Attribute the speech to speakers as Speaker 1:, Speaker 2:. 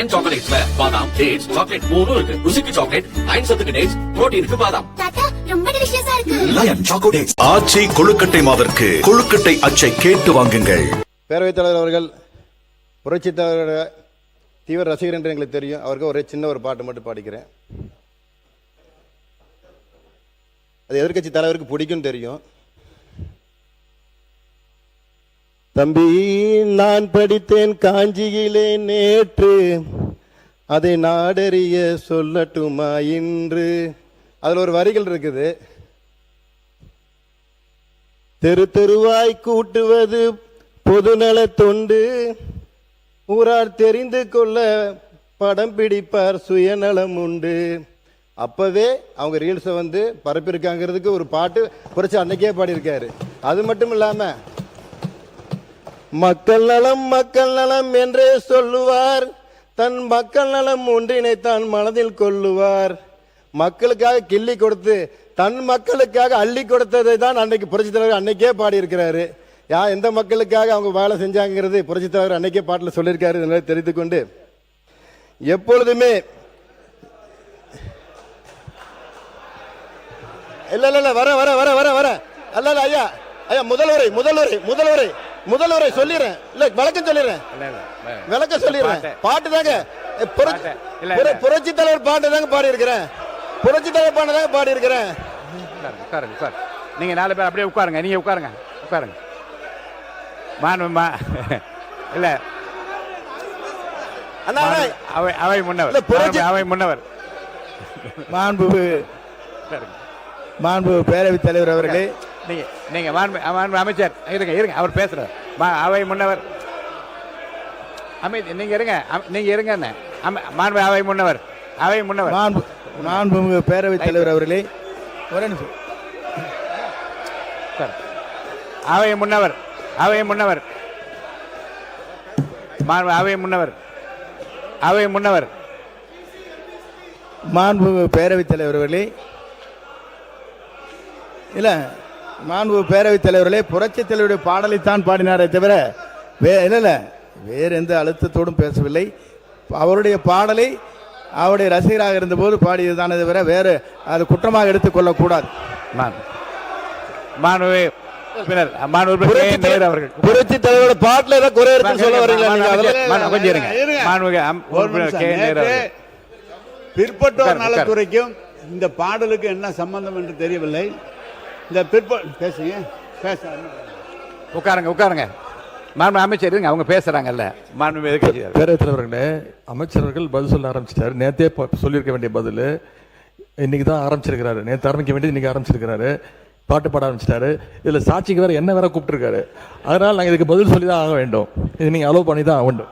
Speaker 1: Line சாக்லேட்ஸ்ல பாதாம், dates, chocolate 3 இருக்கு. ருசிக்கு chocolate, iron சத்துக்கு டேட்ஸ், புரோட்டீனுக்கு பாதாம்.
Speaker 2: தாத்தா ரொம்ப டெலிஷியஸா இருக்கு.
Speaker 3: Line chocolates. ஆச்சி கொழுக்கட்டை மாவிற்கு கொழுக்கட்டை அச்சை கேட்டு வாங்குங்கள்.
Speaker 4: பேரவைத் தலைவர் அவர்கள் புரட்சித் தலைவரோட தீவிர ரசிகர் என்று எங்களுக்கு தெரியும். அவருக்கு ஒரே சின்ன ஒரு பாட்டு மட்டும் பாடிக்கிறேன். அது எதிர்க்கட்சி தலைவருக்கு பிடிக்கும் தெரியும். தம்பி, நான் படித்தேன் காஞ்சியிலே நேற்று, அதை நாடறிய சொல்லட்டுமா இன்று. அதில் ஒரு வரிகள் இருக்குது. தெரு தெருவாய் கூட்டுவது பொதுநல தொண்டு, ஊரார் தெரிந்து கொள்ள படம் பிடிப்பார் சுயநலம் உண்டு. அப்பவே அவங்க ரீல்ஸை பரப்பியிருக்காங்கிறதுக்கு ஒரு பாட்டு புரட்சி அன்னைக்கே பாடியிருக்காரு. அது மட்டும் இல்லாம மக்கள் நலம் என்றே சொல்லுவார், தன் மக்கள் நலம் ஒன்றினை தான் மனதில் கொள்ளுவார். மக்களுக்காக கிள்ளி கொடுத்து தன் மக்களுக்காக அள்ளி கொடுத்ததை தான் அன்னைக்கு புரட்சித் தலைவர் அன்னைக்கே பாடியிருக்கிறாரு. எந்த மக்களுக்காக அவங்க வேலை செஞ்சாங்கிறது புரட்சித் தலைவர் அன்னைக்கே பாட்டில் சொல்லியிருக்காரு. தெரிந்து கொண்டு எப்பொழுதுமே இல்ல வர வர வர வர வர அல்ல ஐயா ஐயா முதல்வரை சொல்லிடுறேன். இல்ல விளக்கம் சொல்லிடுறேன். பாட்டு தாங்க புரட்சி தலைவர் பாட்டு தாங்க பாடி இருக்கிறேன். புரட்சி தலைவர் பாட்டு தாங்க பாடி இருக்கிறேன்.
Speaker 5: நீங்க 4 பேர் அப்படியே உட்காருங்க. நீங்க உட்காருங்க. இல்ல அவை முன்னவர்
Speaker 4: மாண்பு பேரவைத் தலைவர் அவர்களே,
Speaker 5: நீங்க அமைச்சர் இருங்க அவர் பேசுறார். அவை முன்னவர் நீங்க இருங்க. மாண்பு அவை முன்னவர்
Speaker 4: மாண்பு பேரவைத் தலைவர் அவர்களே, ஒரே நிமிஷம்.
Speaker 5: அவை முன்னவர்
Speaker 4: மாண்பு பேரவைத் தலைவர் அவர்களே, இல்ல மாண்பு பேரவைத் தலைவர்களே, புரட்சித் தலைவருடைய பாடலைத்தான் பாடினாரே தவிர வேறு எந்த அழுத்தத்தோடும் பேசவில்லை. அவருடைய பாடலை அவருடைய ரசிகராக இருந்தபோது பாடியதுதானே தவிர வேறு அது குற்றமாக எடுத்துக் கொள்ளக்கூடாது. புரட்சி தலைவரோட பாட்டுல ஏதாவது குறை இருக்குன்னு சொல்ல வரீங்களா?
Speaker 6: பிற்பட்டோர் நலத்துறைக்கும் இந்த பாடலுக்கு என்ன சம்பந்தம் என்று தெரியவில்லை. இந்த பேசுங்க.
Speaker 5: உட்காருங்க. அமைச்சர் அவங்க பேசுறாங்கல்ல.
Speaker 7: பேரவைத் தலைவர்களே, அமைச்சர்கள் பதில் சொல்ல ஆரம்பிச்சிட்டாரு. நேத்தே சொல்லியிருக்க வேண்டிய பதில் இன்னைக்கு தான் ஆரம்பிச்சிருக்கிறாரு. நேற்று ஆரம்பிக்க வேண்டியது இன்னைக்கு ஆரம்பிச்சிருக்கிறாரு. பாட்டு பாட ஆரம்பிச்சிட்டாரு. இதுல சாட்சிக்கு வேற என்ன வேற கூப்பிட்டுருக்காரு. அதனால நாங்கள் இதுக்கு பதில் சொல்லி தான் ஆக வேண்டும். இது நீங்க அலோவ் பண்ணி தான் ஆக வேண்டும்.